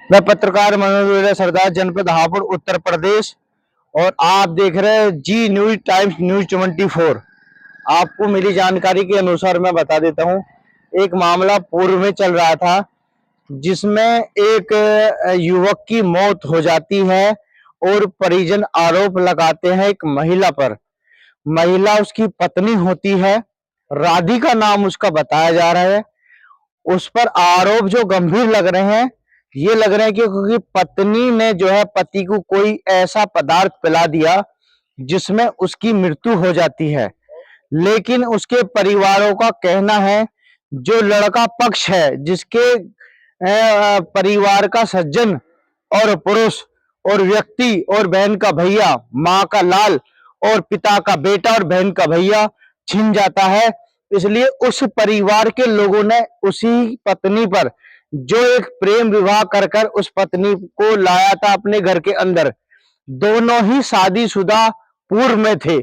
मैं पत्रकार मनोज सरदार, जनपद हापुड़, उत्तर प्रदेश। और आप देख रहे हैं जी न्यूज टाइम्स न्यूज 24। आपको मिली जानकारी के अनुसार मैं बता देता हूं। एक मामला पूर्व में चल रहा था जिसमें एक युवक की मौत हो जाती है और परिजन आरोप लगाते हैं एक महिला पर। महिला उसकी पत्नी होती है, राधिका नाम उसका बताया जा रहा है। उस पर आरोप जो गंभीर लग रहे हैं, ये लग रहे हैं कि क्योंकि पत्नी ने जो है पति को कोई ऐसा पदार्थ पिला दिया जिसमें उसकी मृत्यु हो जाती है। लेकिन उसके परिवारों का कहना है, जो लड़का पक्ष है, जिसके परिवार का सज्जन और पुरुष और व्यक्ति और बहन का भैया, माँ का लाल और पिता का बेटा और बहन का भैया छिन जाता है। इसलिए उस परिवार के लोगों ने उसी पत्नी पर, जो एक प्रेम विवाह कर कर उस पत्नी को लाया था अपने घर के अंदर, दोनों ही शादीशुदा पूर्व में थे।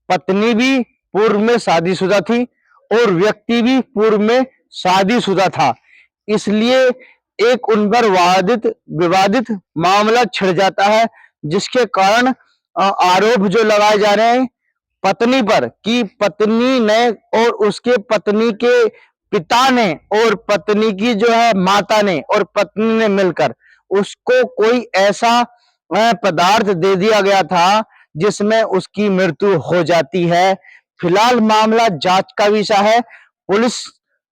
पत्नी भी पूर्व में शादीशुदा थी और व्यक्ति भी पूर्व में शादीशुदा था। इसलिए एक उन पर विवादित मामला छिड़ जाता है, जिसके कारण आरोप जो लगाए जा रहे हैं पत्नी पर, कि पत्नी ने और उसके पत्नी के पिता ने और पत्नी की जो है माता ने और पत्नी ने मिलकर उसको कोई ऐसा पदार्थ दे दिया गया था जिसमें उसकी मृत्यु हो जाती है। फिलहाल मामला जांच का विषय है। पुलिस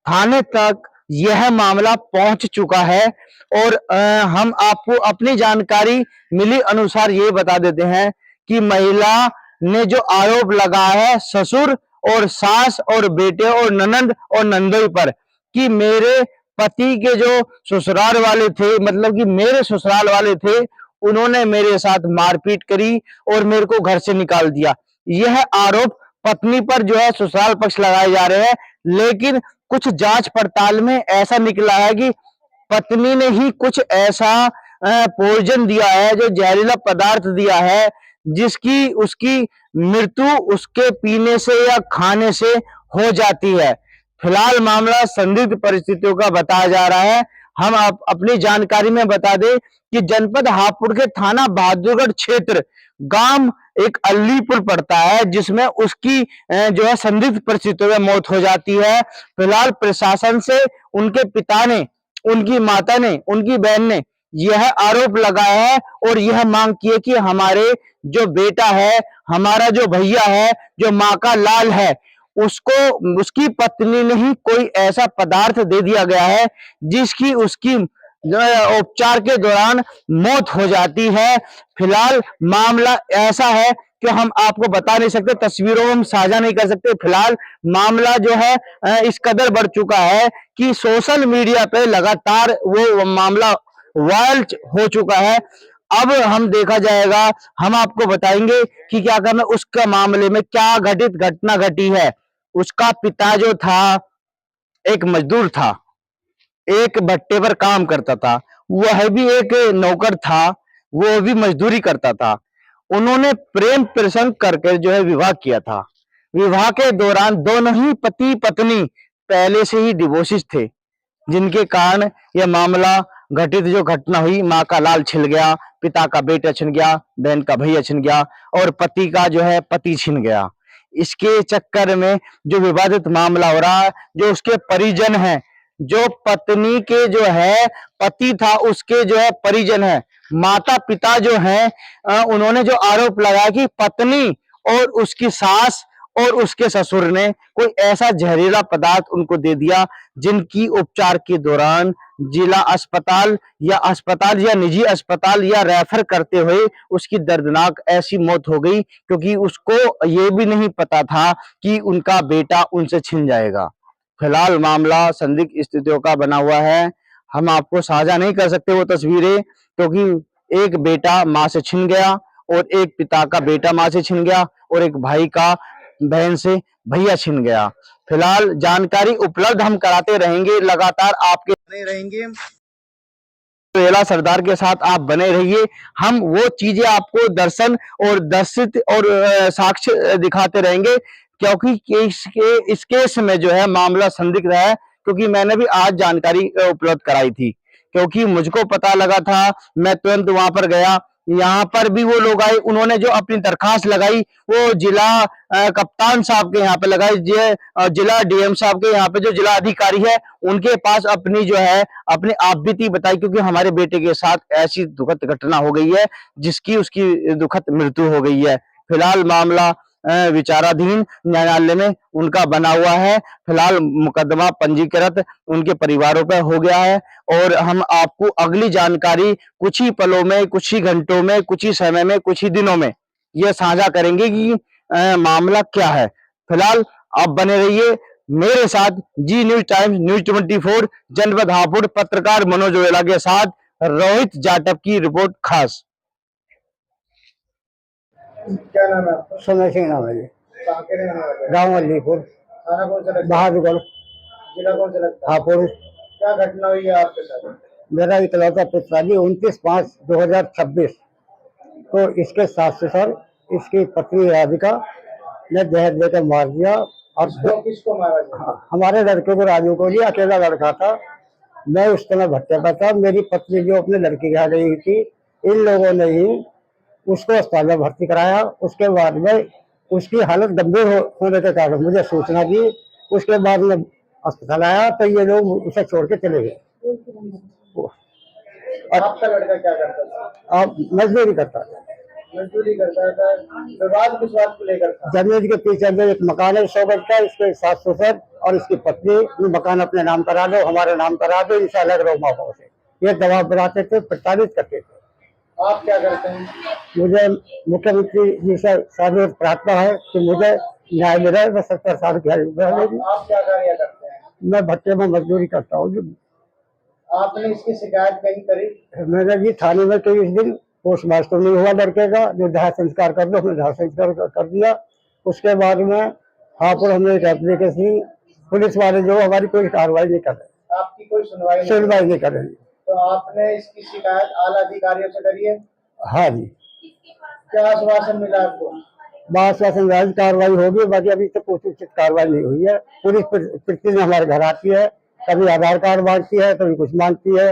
थाने तक यह मामला पहुंच चुका है। और हम आपको अपनी जानकारी मिली अनुसार ये बता देते हैं कि महिला ने जो आरोप लगाया है ससुर और सास और बेटे और ननंद और नंदोई पर, कि मेरे पति के जो ससुराल वाले थे, मतलब कि मेरे ससुराल वाले थे, उन्होंने मेरे साथ मारपीट करी और मेरे को घर से निकाल दिया। यह आरोप पत्नी पर जो है ससुराल पक्ष लगाए जा रहे हैं। लेकिन कुछ जांच पड़ताल में ऐसा निकला है कि पत्नी ने ही कुछ ऐसा पॉइजन दिया है, जो जहरीला पदार्थ दिया है, जिसकी उसकी मृत्यु उसके पीने से या खाने से हो जाती है। फिलहाल मामला संदिग्ध परिस्थितियों का बताया जा रहा है। हम अपनी जानकारी में बता दें कि जनपद हापुड़ के थाना बहादुरगढ़ क्षेत्र गांव एक अलीपुर पड़ता है, जिसमें उसकी जो है संदिग्ध परिस्थितियों में मौत हो जाती है। फिलहाल प्रशासन से उनके पिता ने, उनकी माता ने, उनकी बहन ने यह आरोप लगाया है और यह मांग की है कि हमारे जो बेटा है, हमारा जो भैया है, जो माँ का लाल है, उसको उसकी पत्नी ने ही कोई ऐसा पदार्थ दे दिया गया है जिसकी उसकी उपचार के दौरान मौत हो जाती है। फिलहाल मामला ऐसा है कि हम आपको बता नहीं सकते, तस्वीरों में हम साझा नहीं कर सकते। फिलहाल मामला जो है इस कदर बढ़ चुका है कि सोशल मीडिया पे लगातार वो मामला वायरल हो चुका है। अब हम देखा जाएगा, हम आपको बताएंगे कि क्या करना, उसका मामले में क्या घटना घटी है। उसका पिता जो था एक मजदूर था, एक भट्टे पर काम करता था। वह भी एक नौकर था, वो भी मजदूरी करता था। उन्होंने प्रेम प्रसंग करके जो है विवाह किया था। विवाह के दौरान दोनों ही पति पत्नी पहले से ही डिवोर्सिस थे, जिनके कारण यह मामला घटित जो घटना हुई, माँ का लाल छिल गया, पिता का बेटा छिन गया, बहन का भैया छिन गया और पति का जो है पति छिन गया। इसके चक्कर में जो विवादित मामला हो रहा है, जो उसके परिजन हैं, जो पत्नी के जो है पति था उसके जो है परिजन है, माता पिता जो हैं, उन्होंने जो आरोप लगाया कि पत्नी और उसकी सास और उसके ससुर ने कोई ऐसा जहरीला पदार्थ उनको दे दिया, जिनकी उपचार के दौरान जिला अस्पताल या निजी अस्पताल या रेफर करते हुए उसकी दर्दनाक ऐसी मौत हो गई, क्योंकि उसको ये भी नहीं पता था कि उनका बेटा उनसे छिन जाएगा। फिलहाल मामला संदिग्ध स्थितियों का बना हुआ है। हम आपको साझा नहीं कर सकते वो तस्वीरें, क्योंकि एक बेटा माँ से छिन गया और एक पिता का बेटा माँ से छिन गया और एक भाई का बहन से भैया छिन गया। फिलहाल जानकारी उपलब्ध हम कराते रहेंगे, लगातार आपके बने रहेंगे। बेला सरदार के साथ आप बने रहिए। हम वो चीजें आपको दर्शन और दर्शित और साक्ष्य दिखाते रहेंगे, क्योंकि इस केस में जो है मामला संदिग्ध है, क्योंकि मैंने भी आज जानकारी उपलब्ध कराई थी। क्योंकि मुझको पता लगा था, मैं तुरंत वहां पर गया। यहाँ पर भी वो लोग आए, उन्होंने जो अपनी दरखास्त लगाई वो जिला कप्तान साहब के यहाँ पे लगाई, जिला डीएम साहब के यहाँ पे जो जिला अधिकारी है उनके पास अपनी जो है अपनी आप बीती बताई, क्योंकि हमारे बेटे के साथ ऐसी दुखद घटना हो गई है जिसकी उसकी दुखद मृत्यु हो गई है। फिलहाल मामला विचाराधीन न्यायालय में उनका बना हुआ है। फिलहाल मुकदमा पंजीकृत उनके परिवारों पर हो गया है और हम आपको अगली जानकारी कुछ ही पलों में, कुछ ही घंटों में, कुछ ही समय में, कुछ ही दिनों में यह साझा करेंगे कि मामला क्या है। फिलहाल आप बने रहिए मेरे साथ जी न्यूज टाइम्स न्यूज 24 जनपद हापुड़, पत्रकार मनोज ओयला के साथ रोहित जाटव की रिपोर्ट खास। क्या नाम है आपका? समय सिंह नाम है जी। कहाँ के रहने वाले हैं? गाँव अलीपुर, थाना कौन सा लगता है? बहादुरगढ़, जिला कौन सा लगता है? हापुड़। क्या घटना हुई है आपके साथ? मेरा इकलौता पुत्र जी 29/5/2026 को इसके सास ससुर, इसकी पत्नी राधिका ने जहर देकर मार दिया। और किसको मारा जाए? हमारे लड़के को, राजू को जी, अकेला लड़का था। मैं उस समय भट्टे पर था। मेरी पत्नी जो अपने लड़की के यहाँ गई थी, इन लोगों ने ही उसको अस्पताल में भर्ती कराया। उसके बाद में उसकी हालत गंभीर होने के कारण मुझे सूचना दी। उसके बाद में अस्पताल आया तो ये लोग उसे छोड़ के चले गए। आपका लड़का क्या करता था? अब मजदूरी करता था। मजदूरी करता था। विवाद किस बात को लेकर था? जमीन के पीछे में एक मकान है 100 गज का, इसके सास ससुर और इसकी पत्नी ये मकान अपने नाम करा दो, हमारे नाम करा दो, इनसे अलग रहो माँ बाप से, ये दबाव बनाते थे, प्रताड़ित करते थे। आप क्या करते हैं? मुझे मुख्यमंत्री जी से सारी प्रार्थना है कि मुझे न्याय मिले। मैं 70 साल की आयु में। आप क्या कार्य करते हैं? मैं भट्टे में मजदूरी करता हूँ। आपने इसकी शिकायत कहीं करी? मैंने जी थाने में कई इस दिन पोस्टमास्टर नहीं हुआ लड़के का, जो दाह संस्कार कर दो, हमने दाह संस्कार कर दिया। उसके बाद में हापुड़ हमने एक एप्लीकेशन, पुलिस वाले जो हमारी कोई कार्रवाई नहीं कर रहे, आपकी कोई सुनवाई नहीं कर रहे। तो आपने इसकी शिकायत आला अधिकारियों से करी है? हाँ जी। क्या आश्वासन मिला आपको? आश्वासन राज कार्रवाई होगी, बाकी अभी तक कोई उचित कार्रवाई नहीं हुई है। पुलिस प्रतिदिन हमारे घर आती है, कभी आधार कार्ड मांगती है, कभी कुछ मांगती है,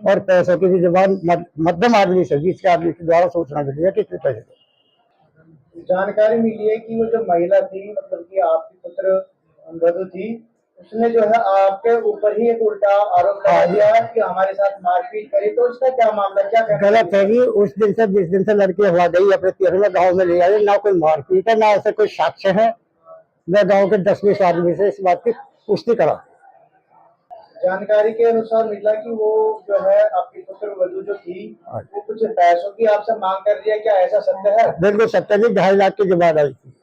और पैसों की भी जबान मध्यम आदमी से, बीच के आदमी के द्वारा सूचना मिली है कितने पैसे। जानकारी मिली है कि वो जो महिला थी, मतलब कि आपकी पुत्र वधु थी, उसने जो है आपके ऊपर ही एक उल्टा आरोप लगा दिया है कि हमारे साथ मारपीट करी। तो इसका क्या मामला, क्या गलत है जी। उस दिन से 20 दिन से लड़की हवा गई अपने 13वें गाँव में ले आई, ना कोई मारपीट है, ना ऐसे कोई साक्ष्य है। मैं गाँव के 10-20 आदमी से इस बात की पुष्टि करा। जानकारी के अनुसार मिला कि वो जो है आपकी पुत्र वधु जो थी, वो कुछ पैसों की आपसे मांग कर रही है, क्या ऐसा सत्य है? बिल्कुल सत्य जी। 2.5 लाख की जबान आई थी।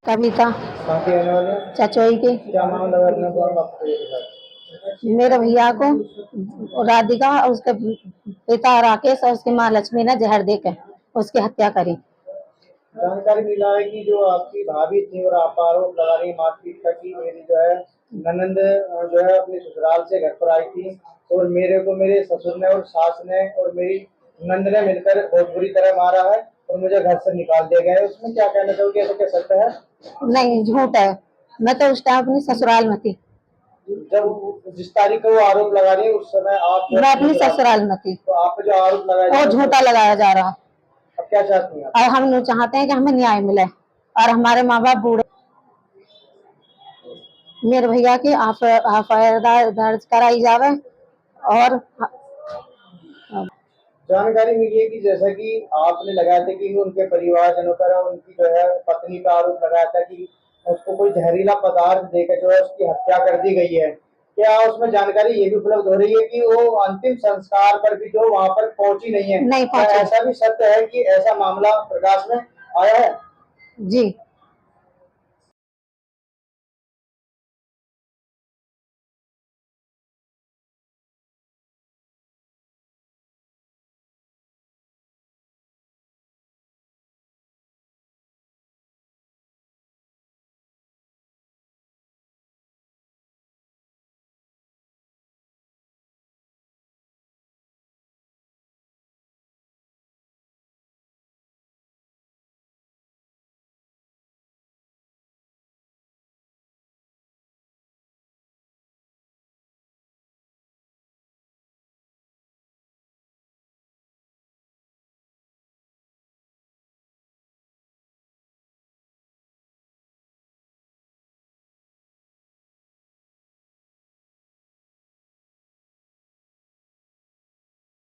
कविता कहाँ के रहने वाले? चचोई के। क्या मामला करने को आपको ये बताया? मेरे भैया को राधिका और उसके पिता राकेश और उसकी माँ लक्ष्मी ने जहर देकर उसकी हत्या करी। जानकारी मिला है कि जो आपकी भाभी थी और आप आरोप लगा रही मारपीट का कि मेरी जो है ननंद जो है अपने ससुराल से घर पर आई थी और मेरे को मेरे ससुर ने और सास ने और मेरी नंद ने मिलकर बहुत बुरी तरह मारा है और मुझे घर से निकाल दिया गया है। उसमें क्या कहना चाहोगे, ऐसा क्या सत्य है? नहीं, झूठ है। मैं तो उस टाइम अपनी ससुराल में थी। जब जिस तारीख को वो आरोप लगा रही है उस समय आप? मैं अपनी ससुराल में थी। तो आप जो आरोप लगाया और झूठा लगाया जा रहा है। अब क्या चाहती हैं? और हम चाहते हैं कि हमें न्याय मिले और हमारे माँ बाप बूढ़े। मेरे भैया की एफआईआर दर्ज कराई जावे। और जानकारी मिली है कि जैसा कि आपने लगाया था कि उनके परिवारजनों पर उनकी जो है पत्नी का आरोप लगाया था कि उसको कोई जहरीला पदार्थ देकर जो है उसकी हत्या कर दी गई है। क्या उसमें जानकारी ये भी उपलब्ध हो रही है कि वो अंतिम संस्कार पर भी जो वहां पर पहुंची नहीं है? नहीं क्या पहुंची। ऐसा भी सत्य है कि ऐसा मामला प्रकाश में आया है? जी